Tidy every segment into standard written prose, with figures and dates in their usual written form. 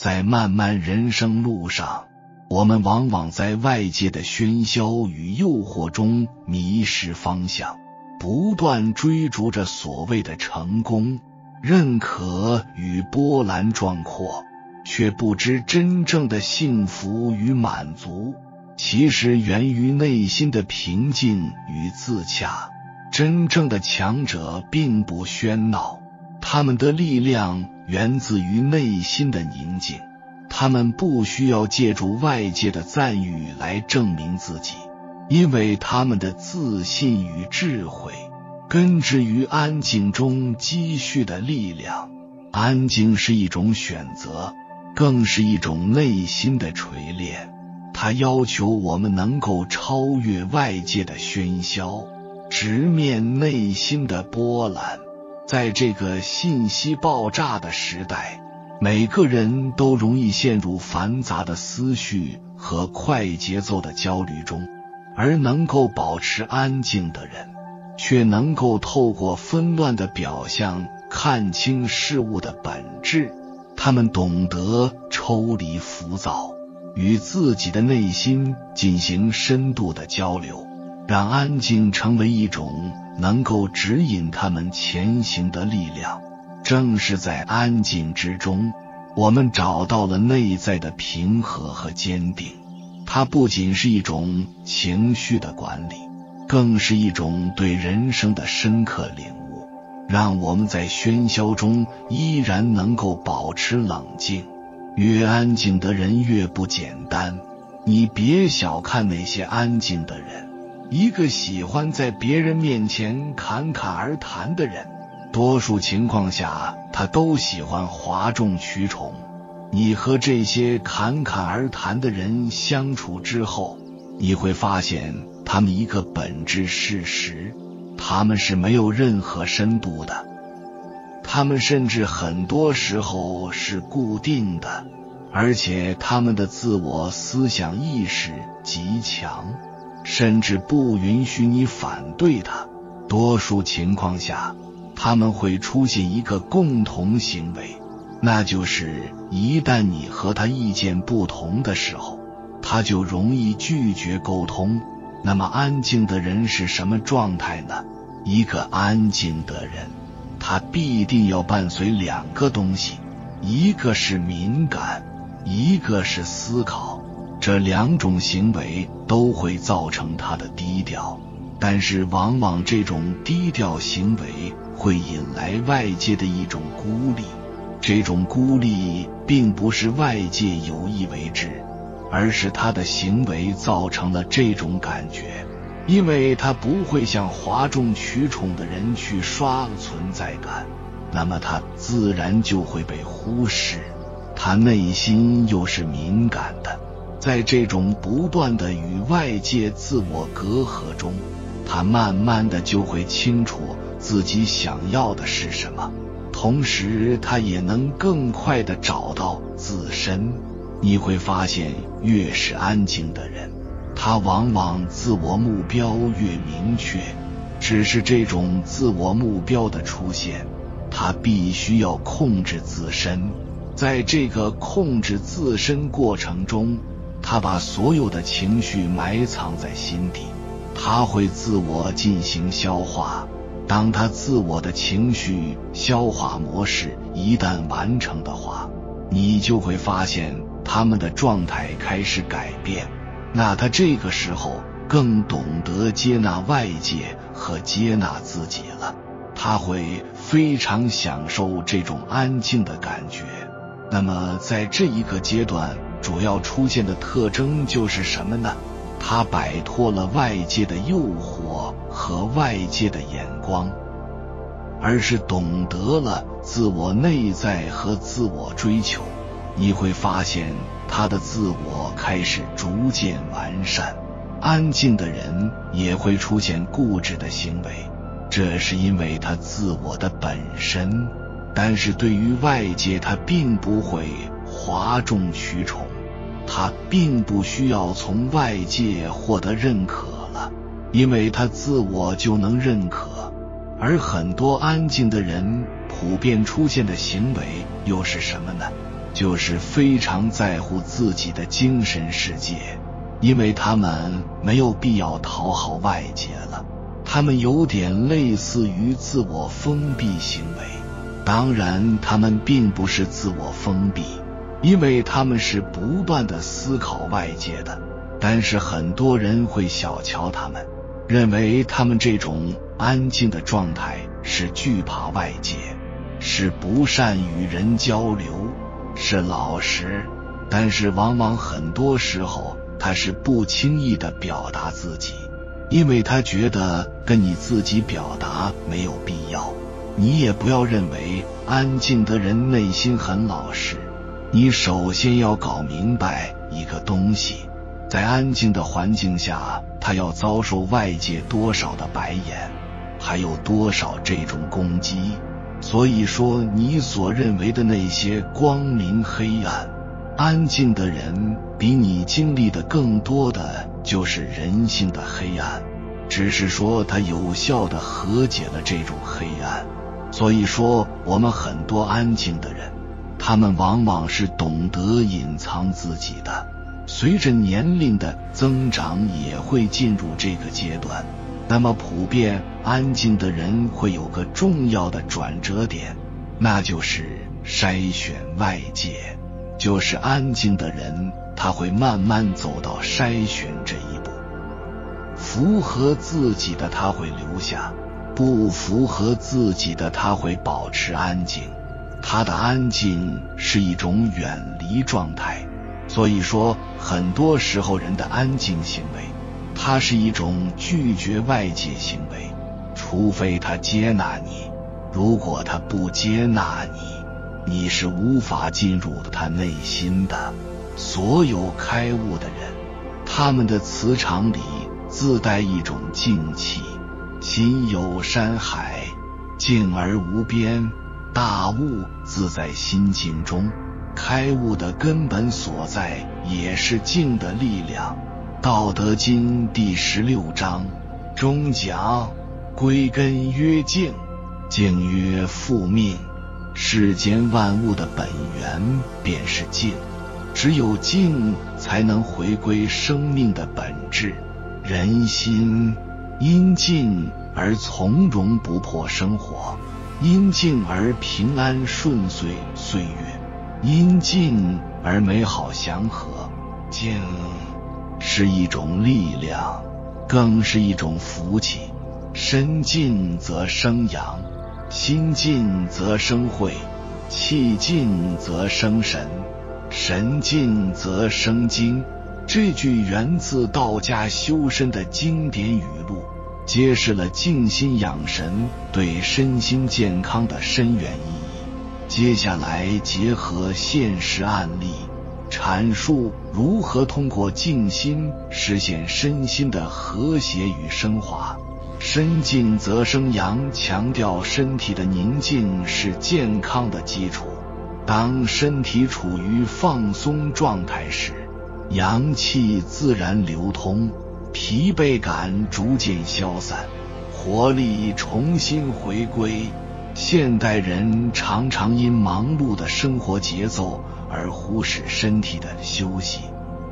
在漫漫人生路上，我们往往在外界的喧嚣与诱惑中迷失方向，不断追逐着所谓的成功、认可与波澜壮阔，却不知真正的幸福与满足其实源于内心的平静与自洽。真正的强者并不喧闹，他们的力量源自于内心的宁静，他们不需要借助外界的赞誉来证明自己，因为他们的自信与智慧根植于安静中积蓄的力量。安静是一种选择，更是一种内心的锤炼，它要求我们能够超越外界的喧嚣，直面内心的波澜。在这个信息爆炸的时代，每个人都容易陷入繁杂的思绪和快节奏的焦虑中，而能够保持安静的人，却能够透过纷乱的表象看清事物的本质。他们懂得抽离浮躁，与自己的内心进行深度的交流，让安静成为一种能够指引他们前行的力量。正是在安静之中，我们找到了内在的平和和坚定。它不仅是一种情绪的管理，更是一种对人生的深刻领悟，让我们在喧嚣中依然能够保持冷静。越安静的人越不简单，你别小看那些安静的人。一个喜欢在别人面前侃侃而谈的人，多数情况下他都喜欢哗众取宠。你和这些侃侃而谈的人相处之后，你会发现他们一个本质事实，他们是没有任何深度的，他们甚至很多时候是固定的，而且他们的自我思想意识极强，甚至不允许你反对他。多数情况下，他们会出现一个共同行为，那就是一旦你和他意见不同的时候，他就容易拒绝沟通。那么安静的人是什么状态呢？一个安静的人，他必定要伴随两个东西，一个是敏感，一个是思考。这两种行为都会造成他的低调，但是往往这种低调行为会引来外界的一种孤立。这种孤立并不是外界有意为之，而是他的行为造成了这种感觉，因为他不会向哗众取宠的人去刷存在感，那么他自然就会被忽视。他内心又是敏感的，在这种不断的与外界自我隔阂中，他慢慢的就会清楚自己想要的是什么，同时他也能更快地找到自身。你会发现，越是安静的人，他往往自我目标越明确，只是这种自我目标的出现，他必须要控制自身。在这个控制自身过程中，他把所有的情绪埋藏在心底，他会自我进行消化。当他自我的情绪消化模式一旦完成的话，你就会发现他们的状态开始改变。那他这个时候更懂得接纳外界和接纳自己了，他会非常享受这种安静的感觉。那么在这一个阶段主要出现的特征就是什么呢？他摆脱了外界的诱惑和外界的眼光，而是懂得了自我内在和自我追求。你会发现他的自我开始逐渐完善。安静的人也会出现固执的行为，这是因为他自我的本身，但是对于外界他并不会哗众取宠，他并不需要从外界获得认可了，因为他自我就能认可。而很多安静的人普遍出现的行为又是什么呢？就是非常在乎自己的精神世界，因为他们没有必要讨好外界了。他们有点类似于自我封闭行为，当然他们并不是自我封闭，因为他们是不断地思考外界的，但是很多人会小瞧他们，认为他们这种安静的状态是惧怕外界，是不善与人交流，是老实，但是往往很多时候他是不轻易地表达自己，因为他觉得跟你自己表达没有必要。你也不要认为安静的人内心很老实，你首先要搞明白一个东西，在安静的环境下，他要遭受外界多少的白眼，还有多少这种攻击。所以说你所认为的那些光明黑暗，安静的人比你经历的更多的就是人性的黑暗，只是说他有效地和解了这种黑暗。所以说我们很多安静的人，他们往往是懂得隐藏自己的，随着年龄的增长也会进入这个阶段。那么普遍安静的人会有个重要的转折点，那就是筛选外界，就是安静的人他会慢慢走到筛选这一步，符合自己的他会留下，不符合自己的他会保持安静。他的安静是一种远离状态，所以说很多时候人的安静行为，它是一种拒绝外界行为，除非他接纳你，如果他不接纳你，你是无法进入他内心的。所有开悟的人，他们的磁场里自带一种静气，心有山海，静而无边，大悟自在心境中。开悟的根本所在也是静的力量。道德经第16章中讲，归根曰静，静曰复命。世间万物的本源便是静，只有静才能回归生命的本质。人心因静而从容不迫生活，因静而平安顺遂岁月，因静而美好祥和。静是一种力量，更是一种福气。身静则生阳，心静则生慧，气静则生神，神静则生精。这句源自道家修身的经典语录，揭示了静心养神对身心健康的深远意义。接下来结合现实案例，阐述如何通过静心实现身心的和谐与升华。身静则生阳，强调身体的宁静是健康的基础。当身体处于放松状态时，阳气自然流通，疲惫感逐渐消散，活力重新回归。现代人常常因忙碌的生活节奏而忽视身体的休息，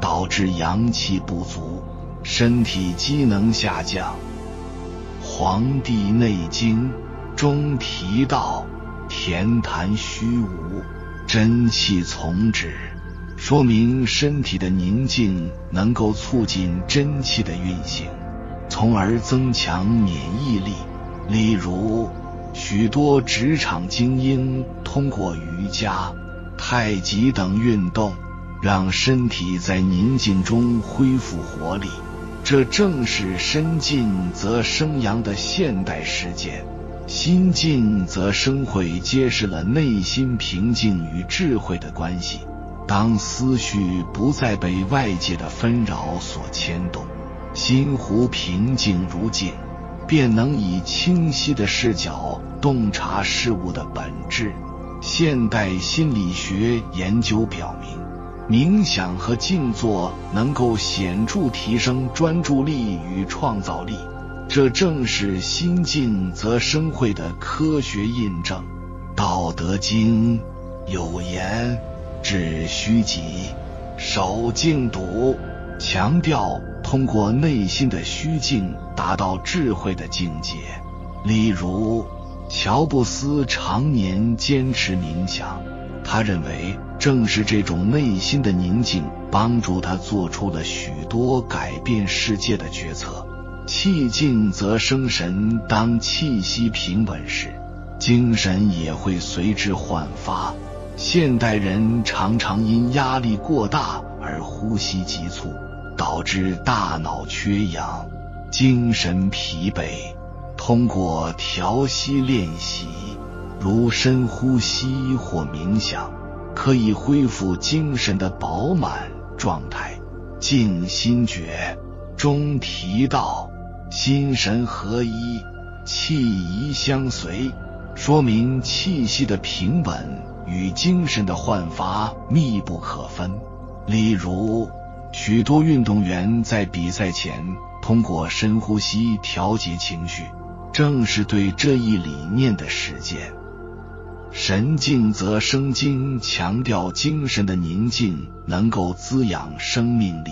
导致阳气不足，身体机能下降。黄帝内经中提到，田痰虚无，真气从之，说明身体的宁静能够促进真气的运行，从而增强免疫力。例如许多职场精英通过瑜伽、太极等运动，让身体在宁静中恢复活力。这正是身静则生阳的现代实践。心静则生慧，揭示了内心平静与智慧的关系。当思绪不再被外界的纷扰所牵动，心湖平静如镜，便能以清晰的视角洞察事物的本质。现代心理学研究表明，冥想和静坐能够显著提升专注力与创造力，这正是心静则生慧的科学印证。道德经有言，致虚极，守静笃，强调通过内心的虚静达到智慧的境界。例如，乔布斯常年坚持冥想，他认为正是这种内心的宁静帮助他做出了许多改变世界的决策。气静则生神，当气息平稳时，精神也会随之焕发。现代人常常因压力过大而呼吸急促，导致大脑缺氧，精神疲惫。通过调息练习，如深呼吸或冥想，可以恢复精神的饱满状态。静心诀中提到，心神合一，气仪相随，说明气息的平稳与精神的焕发密不可分。例如，许多运动员在比赛前通过深呼吸调节情绪，正是对这一理念的实践。神静则生精，强调精神的宁静能够滋养生命力。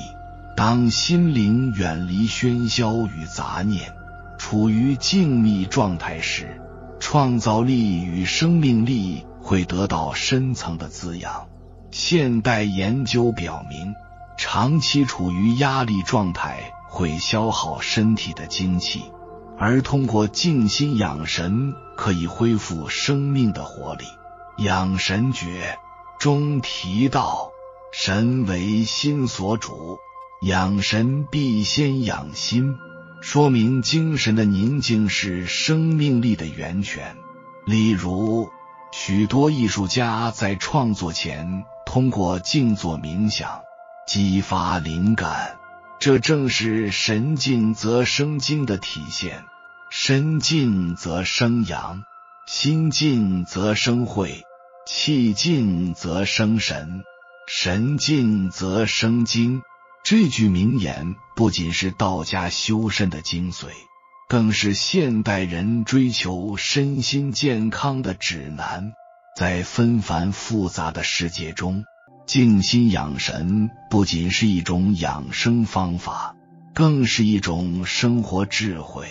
当心灵远离喧嚣与杂念，处于静谧状态时，创造力与生命力会得到深层的滋养。现代研究表明，长期处于压力状态会消耗身体的精气，而通过静心养神可以恢复生命的活力。养神诀中提到，神为心所主，养神必先养心，说明精神的宁静是生命力的源泉。例如，许多艺术家在创作前通过静坐冥想激发灵感，这正是神静则生精的体现。身静则生阳，心静则生慧，气静则生神，神静则生精。这句名言不仅是道家修身的精髓，更是现代人追求身心健康的指南。在纷繁复杂的世界中，静心养神不仅是一种养生方法，更是一种生活智慧。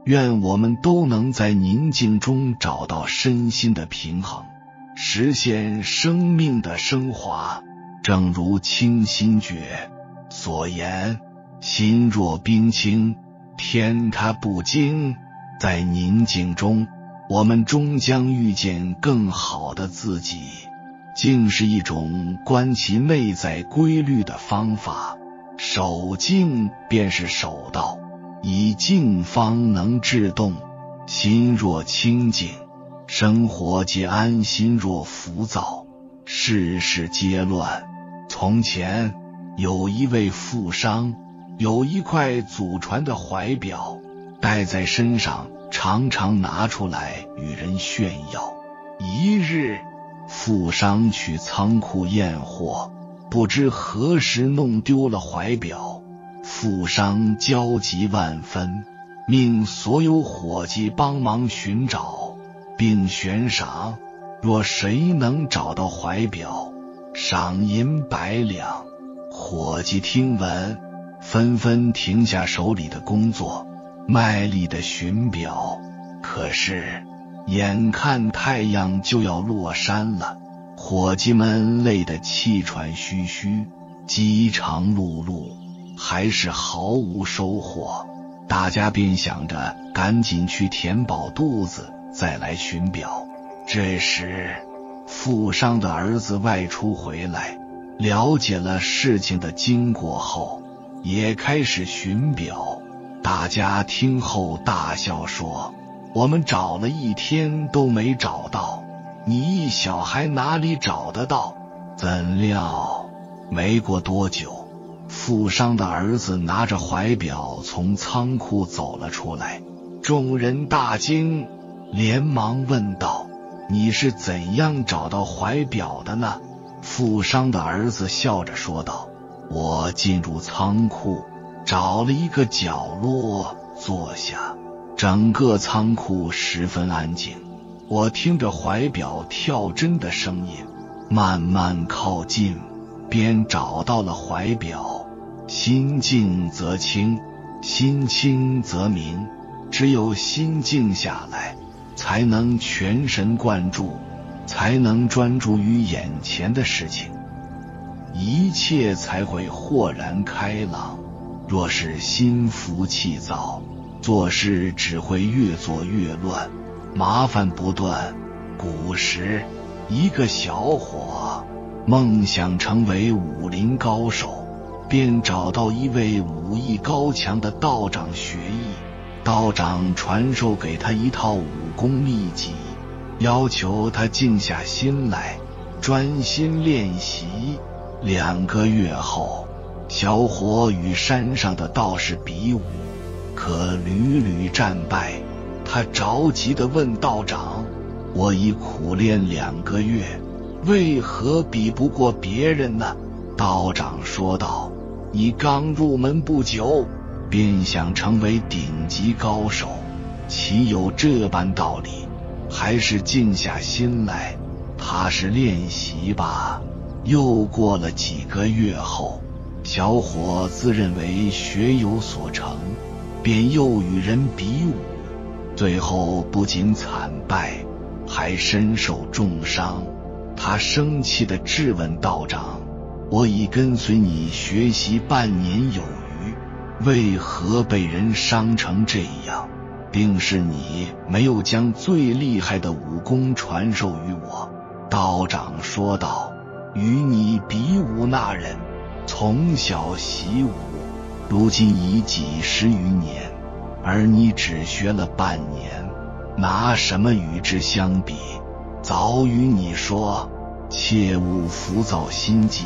愿我们都能在宁静中找到身心的平衡，实现生命的升华。正如清心诀所言，心若冰清，天塌不惊。在宁静中，我们终将遇见更好的自己。静是一种观其内在规律的方法，守静便是守道，以静方能制动。心若清静，生活皆安；心若浮躁，事事皆乱。从前有一位富商，有一块祖传的怀表，戴在身上，常常拿出来与人炫耀。一日，富商去仓库验货，不知何时弄丢了怀表。富商焦急万分，命所有伙计帮忙寻找，并悬赏，若谁能找到怀表，赏银100两。伙计听闻，纷纷停下手里的工作，卖力地寻表。可是眼看太阳就要落山了，伙计们累得气喘吁吁，饥肠辘辘，还是毫无收获。大家便想着赶紧去填饱肚子，再来寻表。这时，富商的儿子外出回来，了解了事情的经过后，也开始寻表。大家听后大笑说，我们找了一天都没找到，你一小孩哪里找得到？怎料没过多久，富商的儿子拿着怀表从仓库走了出来，众人大惊，连忙问道，你是怎样找到怀表的呢？富商的儿子笑着说道，我进入仓库，找了一个角落坐下，整个仓库十分安静，我听着怀表跳针的声音，慢慢靠近，便找到了怀表。心静则清，心清则明，只有心静下来，才能全神贯注，才能专注于眼前的事情，一切才会豁然开朗。若是心浮气躁，做事只会越做越乱，麻烦不断。古时一个小伙梦想成为武林高手，便找到一位武艺高强的道长学艺。道长传授给他一套武功秘籍，要求他静下心来，专心练习。2个月后，小伙与山上的道士比武，可屡屡战败。他着急地问道长：我已苦练2个月，为何比不过别人呢？道长说道：你刚入门不久，便想成为顶级高手，岂有这般道理？还是静下心来，踏实练习吧。又过了几个月后，小伙自认为学有所成，便又与人比武，最后不仅惨败，还身受重伤。他生气地质问道长：我已跟随你学习半年有余，为何被人伤成这样？定是你没有将最厉害的武功传授于我。道长说道：与你比武那人从小习武，如今已几十余年，而你只学了半年，拿什么与之相比？早与你说，切勿浮躁心急，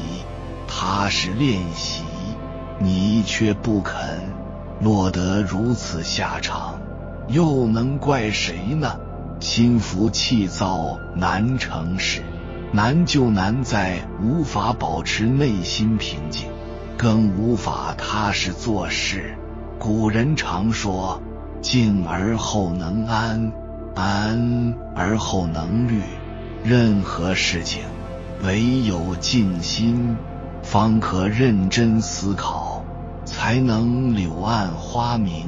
踏实练习，你却不肯，落得如此下场，又能怪谁呢？心浮气躁难成事，难就难在无法保持内心平静，更无法踏实做事。古人常说，静而后能安，安而后能虑。任何事情唯有静心，方可认真思考，才能柳暗花明。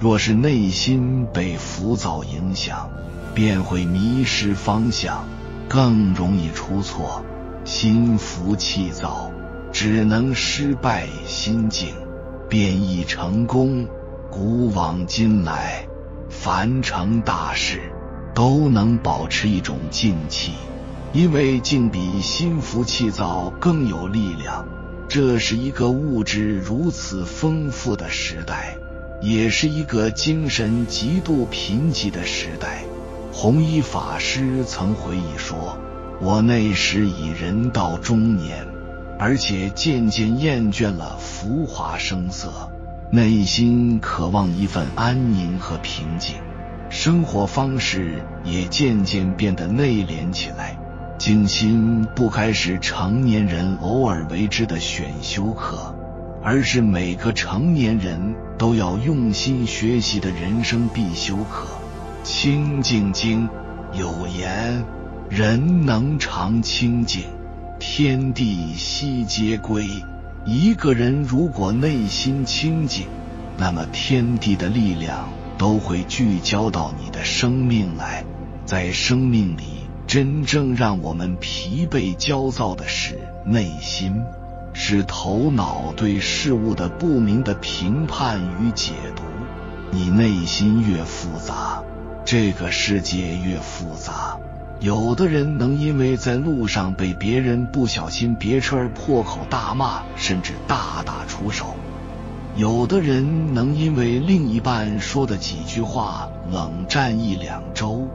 若是内心被浮躁影响，便会迷失方向，更容易出错。心浮气躁，只能失败；心静，便易成功。古往今来，凡成大事，都能保持一种静气，因为静比心浮气躁更有力量。这是一个物质如此丰富的时代，也是一个精神极度贫瘠的时代。弘一法师曾回忆说，我那时已人到中年，而且渐渐厌倦了浮华声色，内心渴望一份安宁和平静，生活方式也渐渐变得内敛起来。静心不该是成年人偶尔为之的选修课，而是每个成年人都要用心学习的人生必修课。清静经有言，人能常清静，天地悉皆归。一个人如果内心清静，那么天地的力量都会聚焦到你的生命来。在生命里，真正让我们疲惫焦躁的是内心，是头脑对事物的不明的评判与解读。你内心越复杂，这个世界越复杂。有的人能因为在路上被别人不小心别车而破口大骂，甚至大打出手；有的人能因为另一半说的几句话冷战1-2周；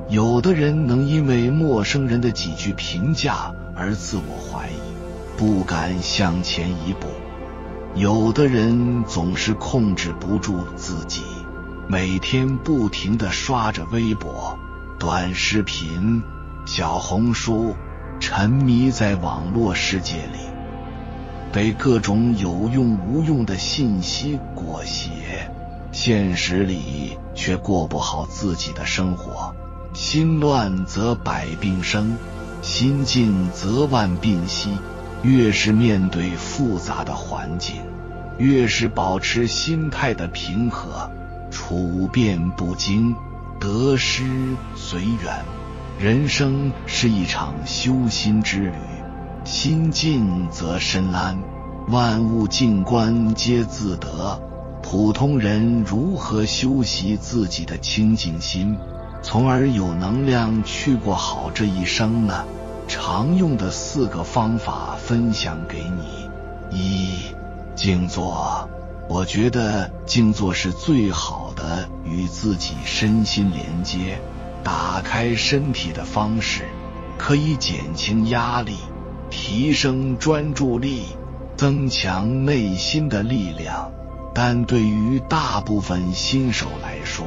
有的人能因为陌生人的几句评价而自我怀疑，不敢向前一步；有的人总是控制不住自己，每天不停地刷着微博、短视频、小红书，沉迷在网络世界里，被各种有用无用的信息裹挟，现实里却过不好自己的生活。心乱则百病生，心静则万病息。越是面对复杂的环境，越是保持心态的平和，处变不惊，得失随缘。人生是一场修心之旅，心静则身安，万物静观皆自得。普通人如何修习自己的清净心，从而有能量去过好这一生呢？常用的4个方法分享给你。1. 静坐。我觉得静坐是最好的与自己身心连接、打开身体的方式，可以减轻压力，提升专注力，增强内心的力量。但对于大部分新手来说，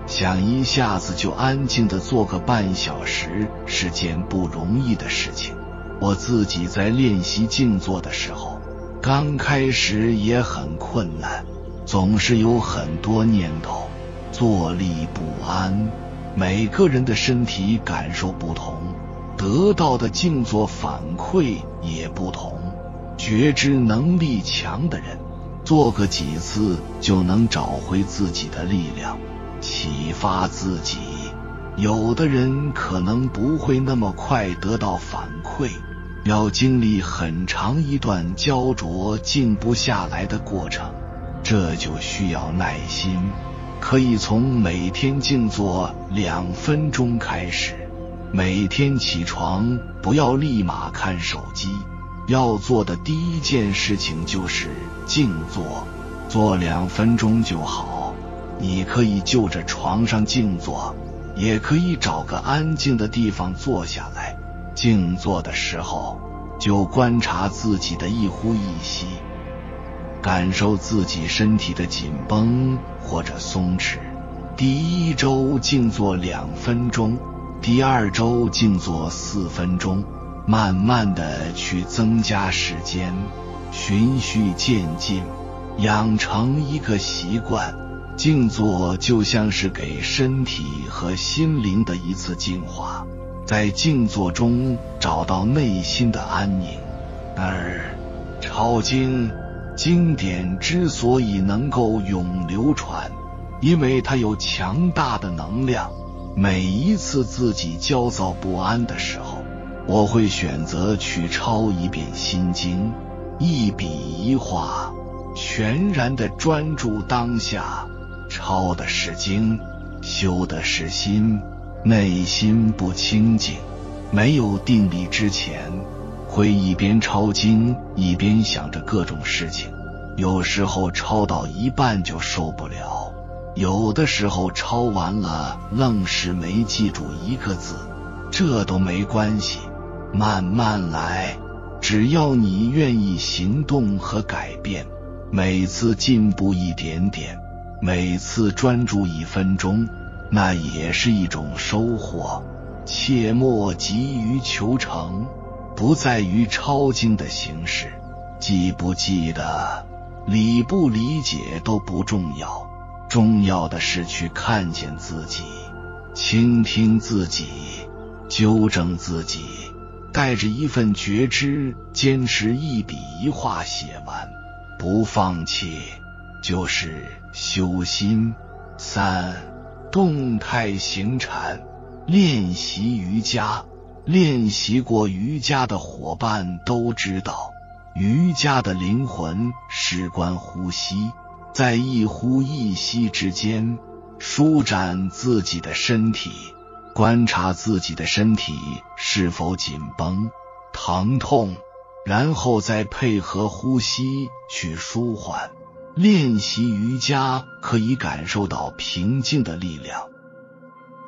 想一下子就安静地坐个半小时是件不容易的事情。我自己在练习静坐的时候，刚开始也很困难，总是有很多念头，坐立不安。每个人的身体感受不同，得到的静坐反馈也不同。觉知能力强的人，做个几次就能找回自己的力量，启发自己。有的人可能不会那么快得到反馈，要经历很长一段焦灼静不下来的过程，这就需要耐心。可以从每天静坐2分钟开始。每天起床不要立马看手机，要做的第一件事情就是静坐，做2分钟就好。你可以就着床上静坐，也可以找个安静的地方坐下来。静坐的时候，就观察自己的一呼一吸，感受自己身体的紧绷或者松弛。第1周静坐2分钟，第2周静坐4分钟，慢慢的去增加时间，循序渐进，养成一个习惯。静坐就像是给身体和心灵的一次净化，在静坐中找到内心的安宁。抄经。经典之所以能够永流传，因为它有强大的能量。每一次自己焦躁不安的时候，我会选择去抄一遍心经，一笔一画，全然的专注当下。抄的是经，修的是心。内心不清净，没有定力之前，会一边抄经一边想着各种事情，有时候抄到一半就受不了，有的时候抄完了愣是没记住一个字。这都没关系，慢慢来，只要你愿意行动和改变，每次进步一点点，每次专注1分钟，那也是一种收获。切莫急于求成，不在于抄经的形式，记不记得，理不理解都不重要，重要的是去看见自己，倾听自己，纠正自己，带着一份觉知，坚持一笔一画写完，不放弃，就是修心。3. 动态行禅。练习瑜伽。练习过瑜伽的伙伴都知道，瑜伽的灵魂事关呼吸，在一呼一吸之间，舒展自己的身体，观察自己的身体是否紧绷、疼痛，然后再配合呼吸去舒缓。练习瑜伽可以感受到平静的力量。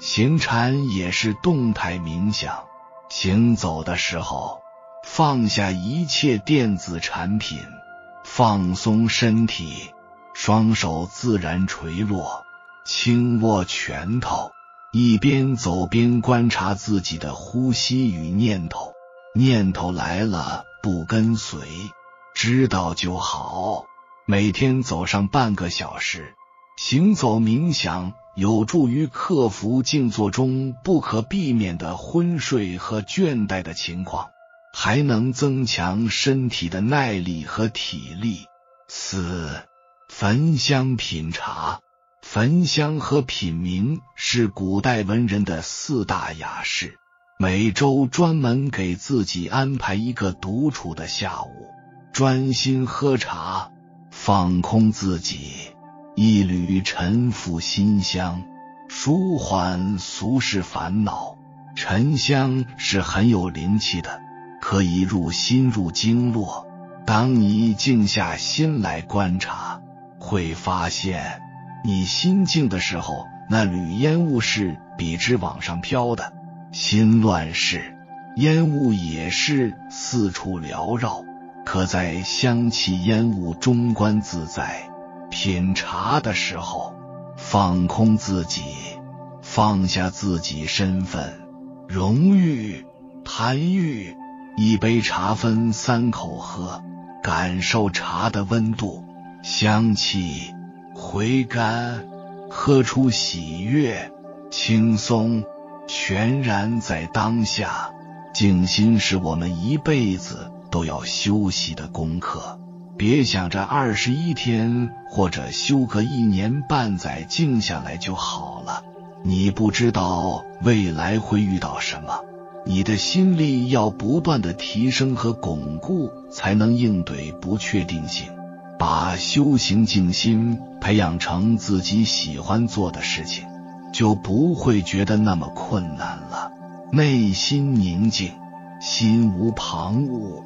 行禅也是动态冥想，行走的时候放下一切电子产品，放松身体，双手自然垂落，轻握拳头，一边走边观察自己的呼吸与念头。念头来了不跟随，知道就好。每天走上半个小时，行走冥想有助于克服静坐中不可避免的昏睡和倦怠的情况，还能增强身体的耐力和体力。4. 焚香品茶。焚香和品茗是古代文人的4大雅事，每周专门给自己安排一个独处的下午，专心喝茶，放空自己，一缕沉浮馨香，舒缓俗世烦恼。沉香是很有灵气的，可以入心入经络。当你静下心来观察，会发现你心静的时候，那缕烟雾是笔直往上飘的；心乱时，烟雾也是四处缭绕，可在香气烟雾中观自在。品茶的时候，放空自己，放下自己身份、荣誉、贪欲，一杯茶分3口喝，感受茶的温度、香气、回甘，喝出喜悦、轻松，全然在当下。静心是我们一辈子都要修习的功课，别想着21天或者修个1年半载静下来就好了。你不知道未来会遇到什么，你的心力要不断的提升和巩固，才能应对不确定性。把修行静心培养成自己喜欢做的事情，就不会觉得那么困难了。内心宁静，心无旁骛，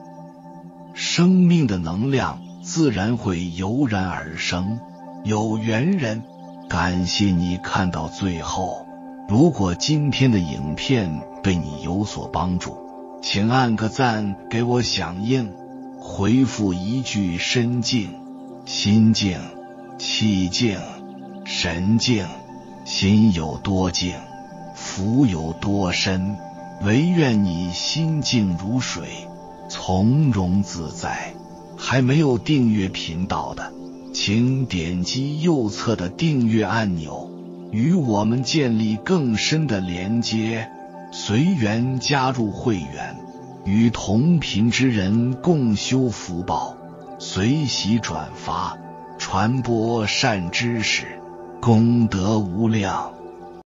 生命的能量自然会油然而生。有缘人，感谢你看到最后。如果今天的影片对你有所帮助，请按个赞给我响应，回复一句身静。心静，气静，神静，心有多静，福有多深。唯愿你心静如水，从容自在。还没有订阅频道的，请点击右侧的订阅按钮，与我们建立更深的连接。随缘加入会员，与同频之人共修福报，随喜转发，传播善知识，功德无量。